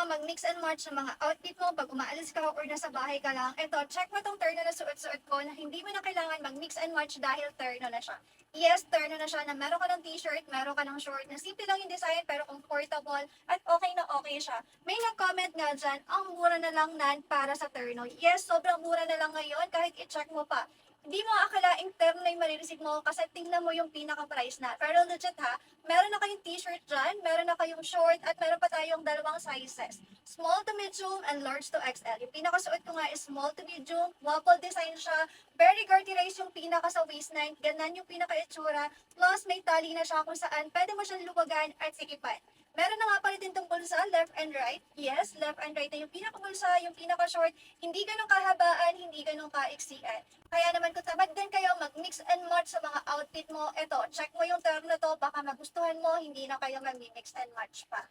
mag-mix and match ng mga outfit mo pag umaalis ka or nasa bahay ka lang. Eto, check mo tong terno na suot-suot ko na hindi mo na kailangan mag-mix and match dahil terno na siya. Yes, terno na siya na meron ka ng t-shirt, meron ka ng short, na simple lang yung design pero comfortable at okay na okay siya. May nag-comment nga dyan, ang mura na lang nan para sa terno. Yes, sobrang mura na lang ngayon kahit i-check mo pa. Hindi mo akalaing terno na yung marireceive mo kasi tingnan mo yung pinaka-price na. Pero legit ha, meron na kayong t-shirt dyan, meron na kayong short, at meron pa tayong dalawang sizes. Small to medium and large to XL. Yung pinakasuot ko nga is small to medium, waffle design siya, very garterized yung pinaka sa waistline, ganan yung pinaka-itsura, plus may tali na siya kung saan pwede mo siyang luwagan at sikipan. Meron na nga pala din tong bulsa, left and right. Yes, left and right na yung pinaka-bulsa, yung pinaka-short, hindi ganun kahabaan, hindi ganun kaiksian. Kaya naman kung tamad din kayo mag-mix and match sa mga outfit mo, eto, check mo yung term na to, baka magustuhan mo, hindi na kayo mag-mix and match pa.